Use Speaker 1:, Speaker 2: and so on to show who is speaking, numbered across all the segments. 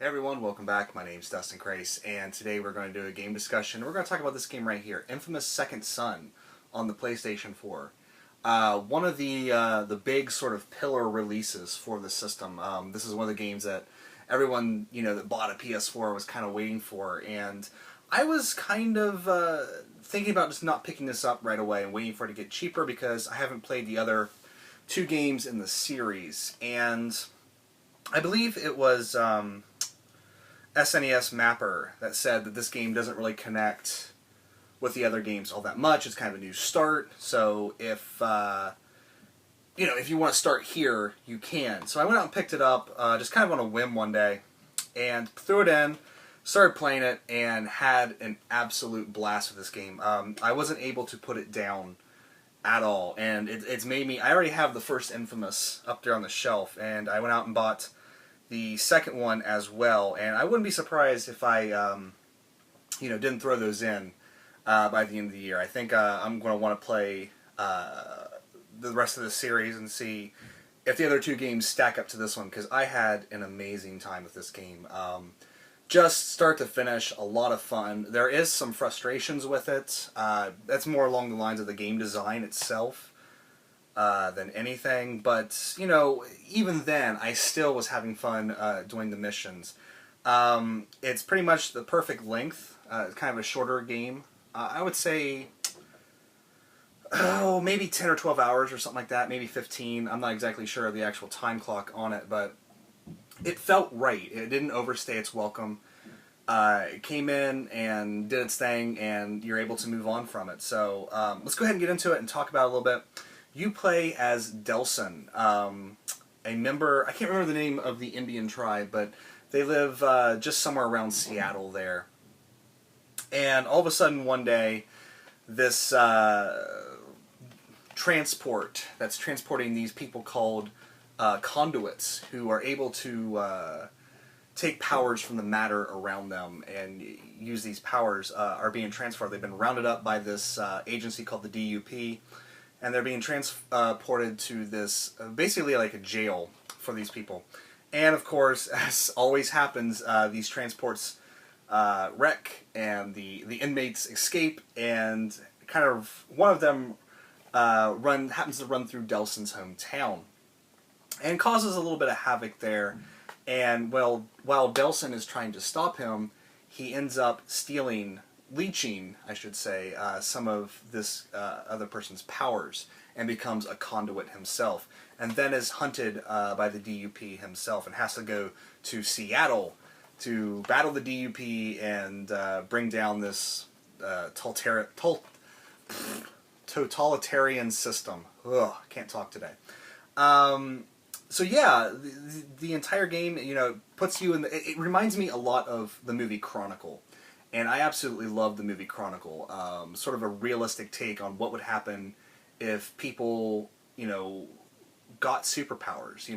Speaker 1: Hey everyone, welcome back. My name's dustinkreis, and today we're going to do a game discussion. We're going to talk about this game right here, Infamous Second Son on the PlayStation 4. One of the big sort of pillar releases for the system. This is one of the games that everyone that bought a PS4 was kind of waiting for, and I was kind of thinking about just not picking this up right away and waiting for it to get cheaper because I haven't played the other two games in the series, and I believe it was SNES Mapper that said that this game doesn't really connect with the other games all that much. It's kind of a new start, so if if you want to start here, you can. So I went out and picked it up, just kind of on a whim one day, and threw it in, started playing it, and had an absolute blast with this game. I wasn't able to put it down at all, and it's made me. I already have the first Infamous up there on the shelf, and I went out and bought the second one as well, and I wouldn't be surprised if I, didn't throw those in by the end of the year. I think I'm going to want to play the rest of the series and see if the other two games stack up to this one, because I had an amazing time with this game. Just start to finish, a lot of fun. There is some frustrations with it. That's more along the lines of the game design itself than anything, but even then I still was having fun doing the missions. It's pretty much the perfect length. It's kind of a shorter game. I would say maybe 10 or 12 hours or something like that, maybe 15. I'm not exactly sure of the actual time clock on it, but it felt right. It didn't overstay its welcome. It came in and did its thing, and you're able to move on from it. So let's go ahead and get into it and talk about it a little bit. You play as Delson, a member, I can't remember the name of the Indian tribe, but they live just somewhere around Seattle there. And all of a sudden one day, this transport that's transporting these people called conduits, who are able to take powers from the matter around them and use these powers, are being transferred. They've been rounded up by this agency called the DUP, and they're being transported to this, basically like a jail for these people. And of course, as always happens, these transports wreck, and the inmates escape, and kind of one of them happens to run through Delson's hometown, and causes a little bit of havoc there. And while Delson is trying to stop him, he ends up leeching, I should say, some of this other person's powers, and becomes a conduit himself, and then is hunted by the DUP himself, and has to go to Seattle to battle the DUP and bring down this totalitarian system. Ugh, can't talk today. So yeah, the entire game, puts you in it reminds me a lot of the movie Chronicle. And I absolutely love the movie Chronicle. Sort of a realistic take on what would happen if people, got superpowers,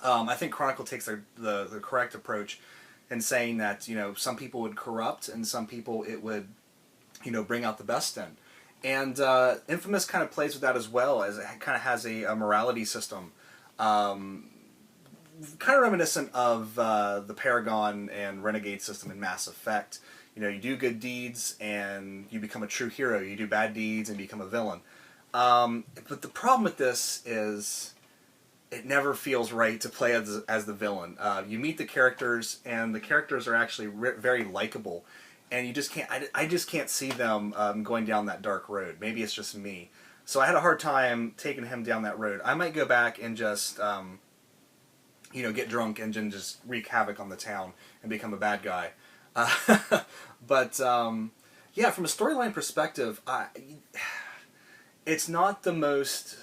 Speaker 1: I think Chronicle takes the correct approach in saying that, some people would corrupt and some people it would, bring out the best in. And Infamous kind of plays with that as well, as it kind of has a morality system. Kind of reminiscent of the Paragon and Renegade system in Mass Effect. You do good deeds and you become a true hero. You do bad deeds and become a villain. But the problem with this is it never feels right to play as the villain. You meet the characters, and the characters are actually very likable, and you just can't. I just can't see them going down that dark road. Maybe it's just me. So I had a hard time taking him down that road. I might go back and just get drunk and then just wreak havoc on the town and become a bad guy. But yeah, from a storyline perspective, it's not the most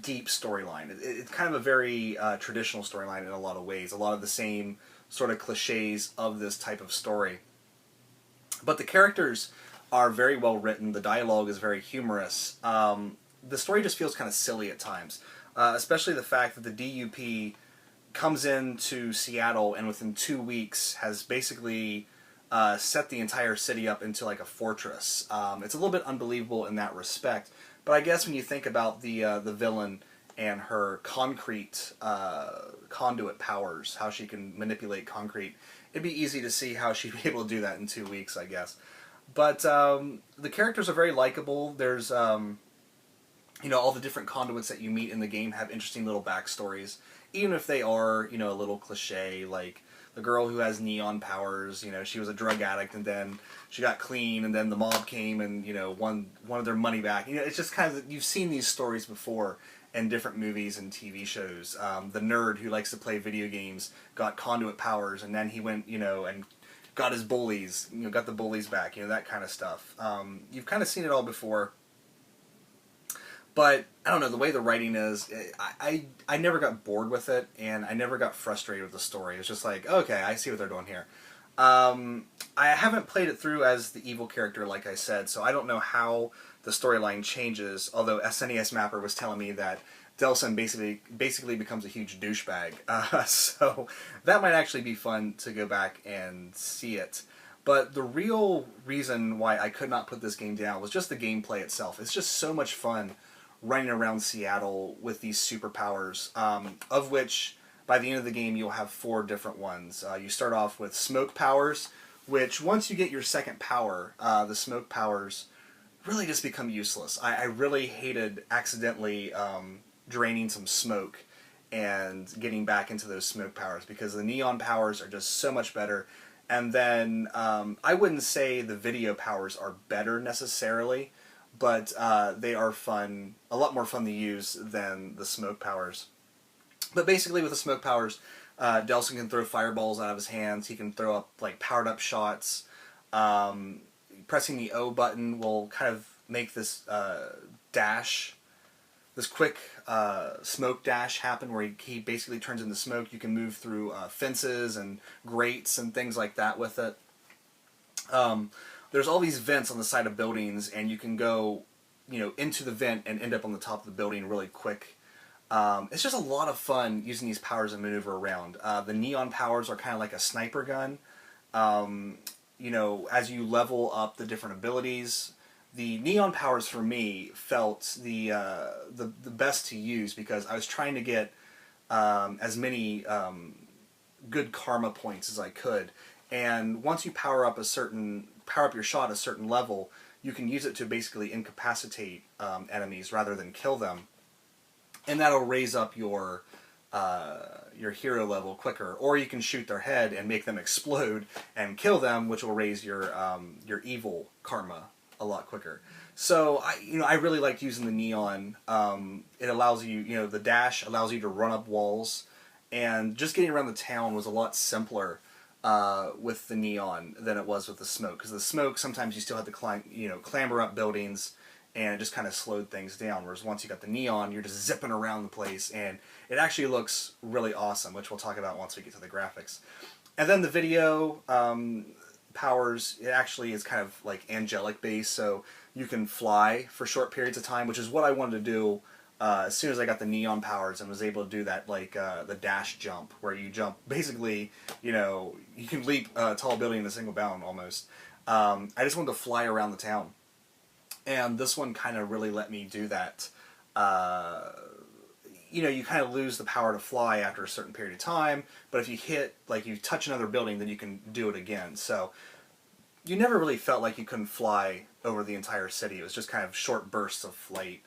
Speaker 1: deep storyline. It's kind of a very traditional storyline in a lot of ways. A lot of the same sort of cliches of this type of story. But the characters are very well written. The dialogue is very humorous. The story just feels kind of silly at times, especially the fact that the DUP comes into Seattle and within 2 weeks has basically set the entire city up into like a fortress. It's a little bit unbelievable in that respect, but I guess when you think about the villain and her concrete conduit powers, how she can manipulate concrete. It'd be easy to see how she'd be able to do that in 2 weeks, I guess. But the characters are very likable. There's, you know, all the different conduits that you meet in the game have interesting little backstories, even if they are, you know, a little cliche, like the girl who has neon powers, you know, she was a drug addict and then she got clean and then the mob came and, you know, wanted their money back. You know, it's just kind of, you've seen these stories before in different movies and TV shows. The nerd who likes to play video games got conduit powers and then he went, you know, and got his bullies, you know, got the bullies back, you know, that kind of stuff. You've kind of seen it all before. But, I don't know, the way the writing is, I never got bored with it, and I never got frustrated with the story. It's just like, okay, I see what they're doing here. I haven't played it through as the evil character, like I said, so I don't know how the storyline changes, although SNES Mapper was telling me that Delson basically becomes a huge douchebag. So that might actually be fun to go back and see it. But the real reason why I could not put this game down was just the gameplay itself. It's just so much fun running around Seattle with these superpowers, of which by the end of the game you'll have 4 different ones. You start off with smoke powers, which once you get your second power, the smoke powers really just become useless. I really hated accidentally draining some smoke and getting back into those smoke powers because the neon powers are just so much better. And then I wouldn't say the video powers are better necessarily, but they are fun, a lot more fun to use than the smoke powers. But basically with the smoke powers, Delson can throw fireballs out of his hands, he can throw up like powered up shots. Pressing the O button will kind of make this dash, this quick smoke dash happen where he basically turns into smoke. You can move through fences and grates and things like that with it. There's all these vents on the side of buildings, and you can go, you know, into the vent and end up on the top of the building really quick. It's just a lot of fun using these powers and maneuver around. The neon powers are kind of like a sniper gun. You know, as you level up the different abilities, the neon powers for me felt the best to use because I was trying to get as many good karma points as I could. And once you power up your shot a certain level, you can use it to basically incapacitate enemies rather than kill them, and that'll raise up your hero level quicker. Or you can shoot their head and make them explode and kill them, which will raise your evil karma a lot quicker. So I really liked using the neon. It allows you, you know, the dash allows you to run up walls, and just getting around the town was a lot simpler with the neon than it was with the smoke, because the smoke sometimes you still had to clamber up buildings, and it just kind of slowed things down. Whereas once you got the neon, you're just zipping around the place, and it actually looks really awesome, which we'll talk about once we get to the graphics. And then the video powers, it actually is kind of like angelic based, so you can fly for short periods of time, which is what I wanted to do as soon as I got the neon powers and was able to do that, like the dash jump, where you jump, basically, you know, you can leap a tall building in a single bound almost. I just wanted to fly around the town, and this one kind of really let me do that. You know, you kind of lose the power to fly after a certain period of time, but if you touch another building, then you can do it again. So you never really felt like you couldn't fly over the entire city. It was just kind of short bursts of flight.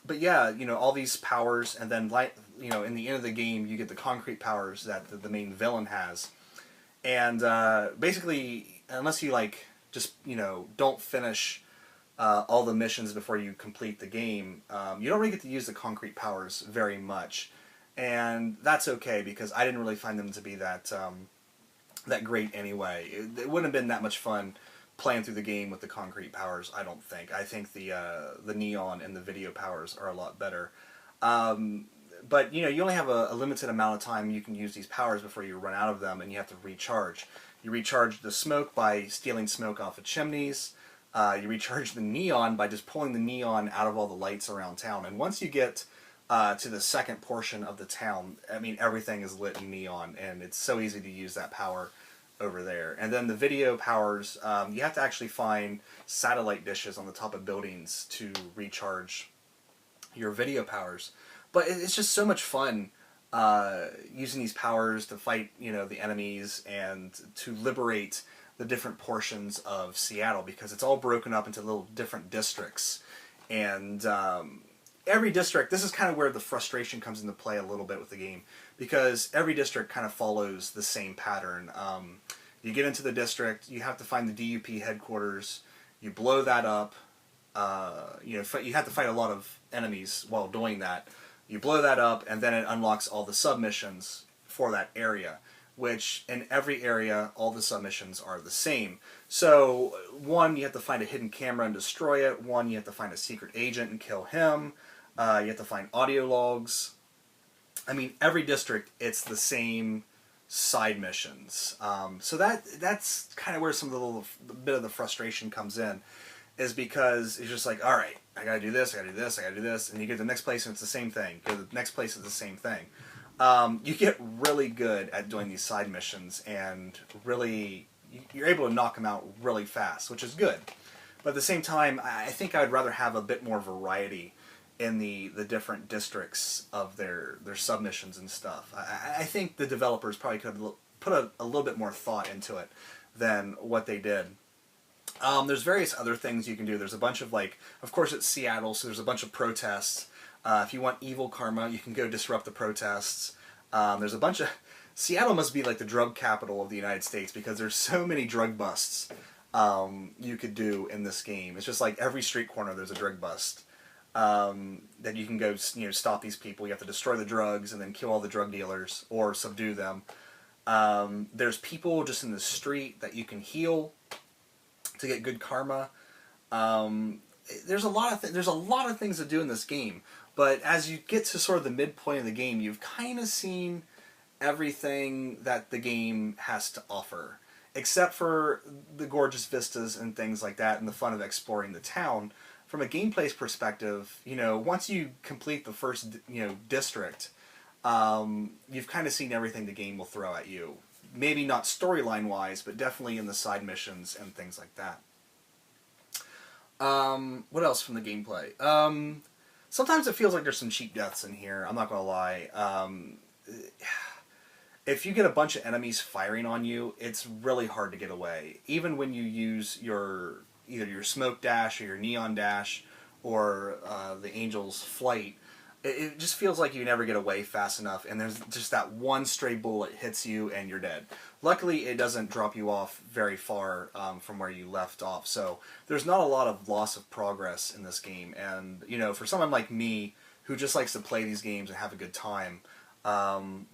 Speaker 1: But yeah, you know, all these powers, and then, you know, in the end of the game, you get the concrete powers that the main villain has. And basically, unless you, like, just, you know, don't finish all the missions before you complete the game, you don't really get to use the concrete powers very much. And that's okay, because I didn't really find them to be that great anyway. It wouldn't have been that much fun playing through the game with the concrete powers, I don't think. I think the neon and the video powers are a lot better. But, you know, you only have a limited amount of time you can use these powers before you run out of them, and you have to recharge. You recharge the smoke by stealing smoke off of chimneys. You recharge the neon by just pulling the neon out of all the lights around town. And once you get to the second portion of the town, I mean, everything is lit in neon, and it's so easy to use that power over there. And then the video powers, you have to actually find satellite dishes on the top of buildings to recharge your video powers. But it's just so much fun using these powers to fight, the enemies and to liberate the different portions of Seattle, because it's all broken up into little different districts. And every district, this is kind of where the frustration comes into play a little bit with the game, because every district kind of follows the same pattern. You get into the district, you have to find the DUP headquarters, you blow that up. You have to fight a lot of enemies while doing that. You blow that up, and then it unlocks all the submissions for that area, which in every area, all the submissions are the same. So, one, you have to find a hidden camera and destroy it. One, you have to find a secret agent and kill him. You have to find audio logs. I mean, every district, it's the same side missions. So that's kind of where some of the bit of the frustration comes in, is because it's just like, all right, I gotta do this, I gotta do this, I gotta do this, and you get to the next place and it's the same thing. Go to the next place, it's the same thing. You get really good at doing these side missions, and really, you're able to knock them out really fast, which is good. But at the same time, I think I would rather have a bit more variety in the different districts of their submissions and stuff. I think the developers probably could have put a little bit more thought into it than what they did. There's various other things you can do. There's a bunch of, of course it's Seattle, so there's a bunch of protests. If you want evil karma, you can go disrupt the protests. There's a bunch of... Seattle must be like the drug capital of the United States, because there's so many drug busts you could do in this game. It's just like every street corner there's a drug bust that you can go, stop these people. You have to destroy the drugs and then kill all the drug dealers or subdue them. There's people just in the street that you can heal to get good karma. There's a lot of things to do in this game, but as you get to sort of the midpoint of the game, you've kind of seen everything that the game has to offer, except for the gorgeous vistas and things like that, and the fun of exploring the town. From a gameplay perspective, once you complete the first, district, you've kind of seen everything the game will throw at you. Maybe not storyline-wise, but definitely in the side missions and things like that. What else from the gameplay? Sometimes it feels like there's some cheap deaths in here, I'm not going to lie. If you get a bunch of enemies firing on you, it's really hard to get away. Even when you use either your smoke dash or your neon dash or the Angel's flight, it just feels like you never get away fast enough, and there's just that one stray bullet hits you and you're dead. Luckily, it doesn't drop you off very far from where you left off, so there's not a lot of loss of progress in this game. And, for someone like me who just likes to play these games and have a good time,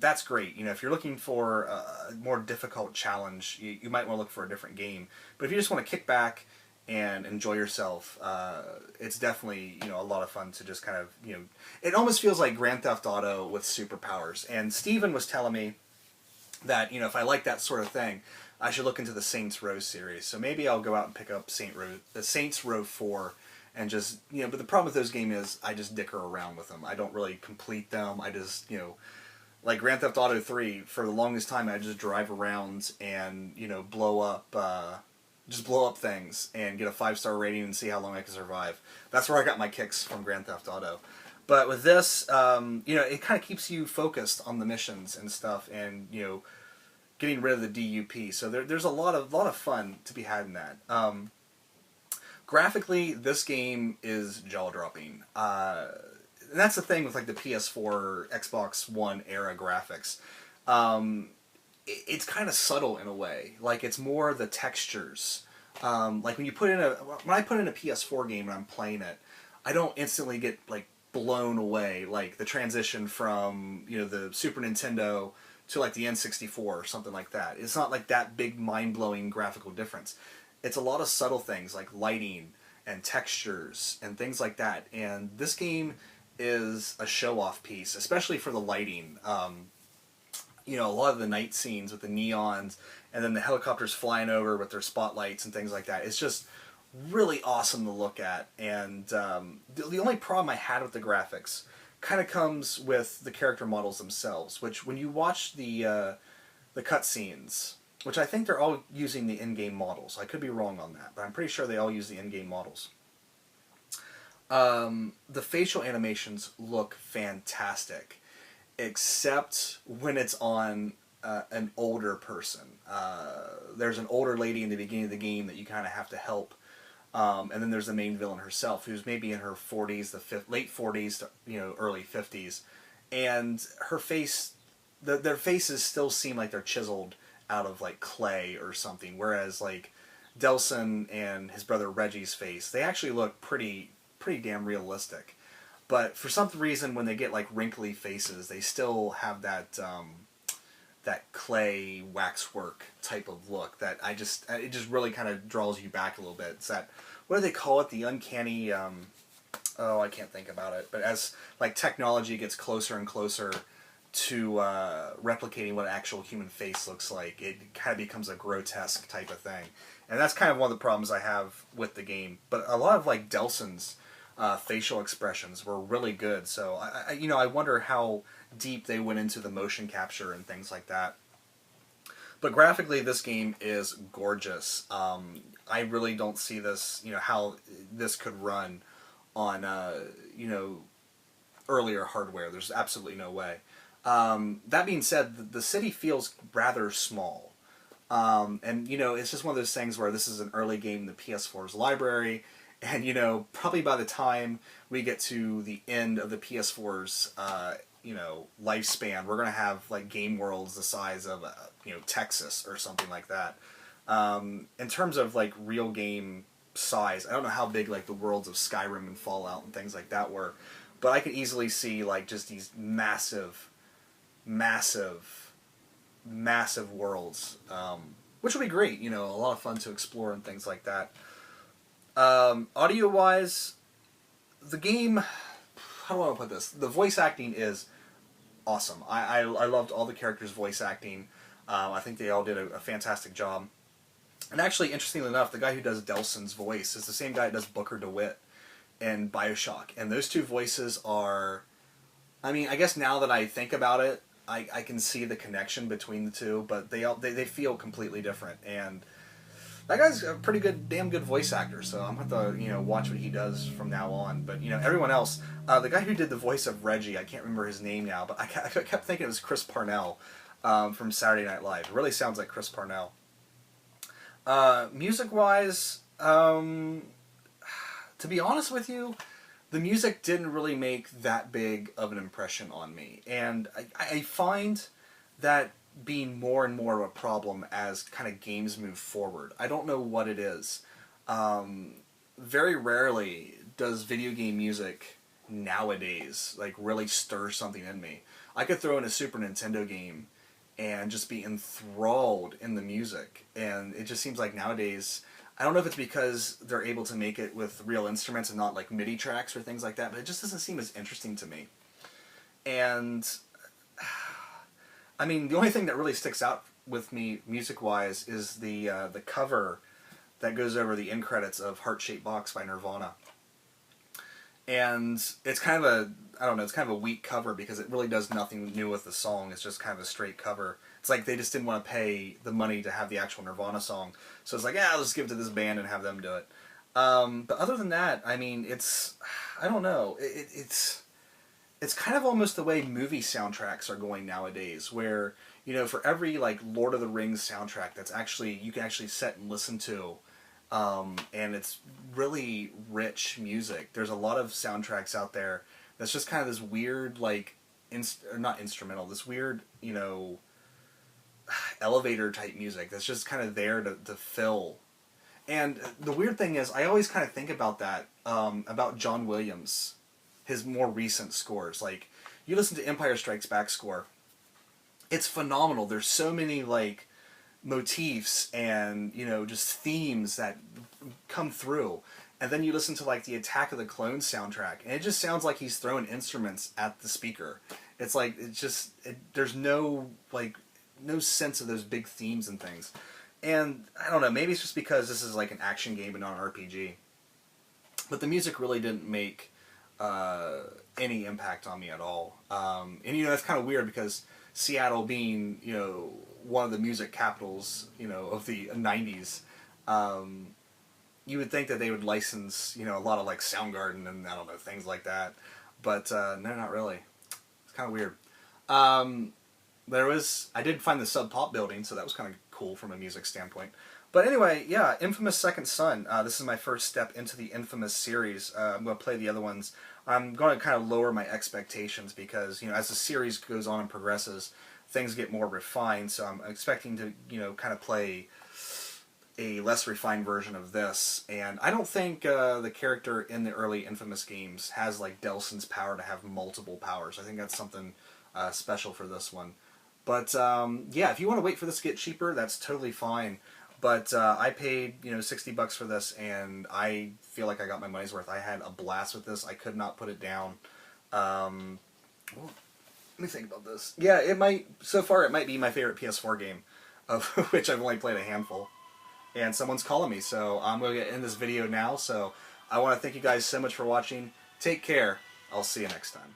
Speaker 1: that's great. If you're looking for a more difficult challenge, you might want to look for a different game. But if you just want to kick back and enjoy yourself, it's definitely, a lot of fun to just kind of, it almost feels like Grand Theft Auto with superpowers. And Steven was telling me that, if I like that sort of thing, I should look into the Saints Row series. So maybe I'll go out and pick up Saints Row 4 and just, but the problem with those games is I just dicker around with them. I don't really complete them. I just, like Grand Theft Auto 3, for the longest time I just drive around and, blow up things and get a 5-star rating and see how long I can survive. That's where I got my kicks from Grand Theft Auto. But with this, it kind of keeps you focused on the missions and stuff, and getting rid of the DUP. So there's a lot of fun to be had in that. Graphically, this game is jaw-dropping. And that's the thing with the PS4, Xbox One era graphics. It's kind of subtle in a way. It's more the textures. When I put in a PS4 game and I'm playing it, I don't instantly get blown away. The transition from the Super Nintendo to the N64 or something like that. It's not that big mind-blowing graphical difference. It's a lot of subtle things like lighting and textures and things like that. And this game is a show-off piece, especially for the lighting. A lot of the night scenes with the neons and then the helicopters flying over with their spotlights and things like that. It's just really awesome to look at. And the only problem I had with the graphics kind of comes with the character models themselves, which when you watch the cutscenes, which I think they're all using the in-game models. I could be wrong on that, but I'm pretty sure they all use the in-game models. The facial animations look fantastic, except when it's on an older person. There's an older lady in the beginning of the game that you kind of have to help, and then there's the main villain herself, who's maybe in her 40s, late 40s to early 50s, and her face, their faces still seem like they're chiseled out of like clay or something, whereas like Delson and his brother Reggie's face, they actually look pretty damn realistic. But for some reason, when they get like wrinkly faces, they still have that that clay waxwork type of look that it just really kind of draws you back a little bit. It's that, what do they call it? The uncanny. I can't think about it. But as like technology gets closer and closer to replicating what an actual human face looks like, it kind of becomes a grotesque type of thing. And that's kind of one of the problems I have with the game. But a lot of like Delson's facial expressions were really good. So I wonder how deep they went into the motion capture and things like that. But graphically, this game is gorgeous. I really don't see this, how this could run on, earlier hardware. There's absolutely no way. That being said, the city feels rather small. And, it's just one of those things where this is an early game in the PS4's library, and, probably by the time we get to the end of the PS4's, lifespan, we're going to have, like, game worlds the size of, Texas or something like that. In terms of, like, real game size, I don't know how big, like, the worlds of Skyrim and Fallout and things like that were, but I could easily see, like, just these massive worlds, which would be great, a lot of fun to explore and things like that. Audio-wise, the game, how do I want to put this? The voice acting is awesome. I loved all the characters' voice acting. I think they all did a fantastic job. And actually, interestingly enough, the guy who does Delson's voice is the same guy that does Booker DeWitt in BioShock. And those two voices are, I mean, I guess now that I think about it, I can see the connection between the two, but they feel completely different. And that guy's a pretty damn good voice actor, so I'm going to have to, watch what he does from now on. But, everyone else, the guy who did the voice of Reggie, I can't remember his name now, but I kept thinking it was Chris Parnell from Saturday Night Live. It really sounds like Chris Parnell. Music-wise, to be honest with you, the music didn't really make that big of an impression on me. And I find that being more and more of a problem as kind of games move forward. I don't know what it is. Very rarely does video game music nowadays like really stir something in me. I could throw in a Super Nintendo game and just be enthralled in the music. And it just seems like nowadays, I don't know if it's because they're able to make it with real instruments and not like MIDI tracks or things like that, but it just doesn't seem as interesting to me. And I mean, the only thing that really sticks out with me music-wise is the cover that goes over the end credits of Heart-Shaped Box by Nirvana. And it's kind of it's kind of a weak cover because it really does nothing new with the song. It's just kind of a straight cover. It's like they just didn't want to pay the money to have the actual Nirvana song. So it's like, let's just give it to this band and have them do it. But other than that, I mean, I don't know. It's kind of almost the way movie soundtracks are going nowadays, where, for every, like, Lord of the Rings soundtrack you can actually sit and listen to, and it's really rich music. There's a lot of soundtracks out there that's just kind of this weird, like, not instrumental, this weird, elevator type music that's just kind of there to fill. And the weird thing is, I always kind of think about that, about John Williams, his more recent scores. Like, you listen to Empire Strikes Back score, it's phenomenal. There's so many, like, motifs and, just themes that come through. And then you listen to, like, the Attack of the Clones soundtrack, and it just sounds like he's throwing instruments at the speaker. It's like, there's no sense of those big themes and things. And, I don't know, maybe it's just because this is, like, an action game and not an RPG. But the music really didn't make any impact on me at all. And, that's kind of weird because Seattle being, one of the music capitals, of the 90s, you would think that they would license, you know, a lot of like Soundgarden and I don't know, things like that. But no, not really. It's kind of weird. I did find the Sub Pop building, so that was kind of cool from a music standpoint. But anyway, yeah, Infamous Second Son. This is my first step into the Infamous series. I'm going to play the other ones. I'm going to kind of lower my expectations because, you know, as the series goes on and progresses, things get more refined. So I'm expecting to, you know, kind of play a less refined version of this. And I don't think the character in the early Infamous games has like Delson's power to have multiple powers. I think that's something special for this one. But yeah, if you want to wait for this to get cheaper, that's totally fine. But I paid, you know, $60 for this, and I feel like I got my money's worth. I had a blast with this. I could not put it down. Well, let me think about this. Yeah, so far it might be my favorite PS4 game, of which I've only played a handful. And someone's calling me, so I'm going to end this video now. So I want to thank you guys so much for watching. Take care. I'll see you next time.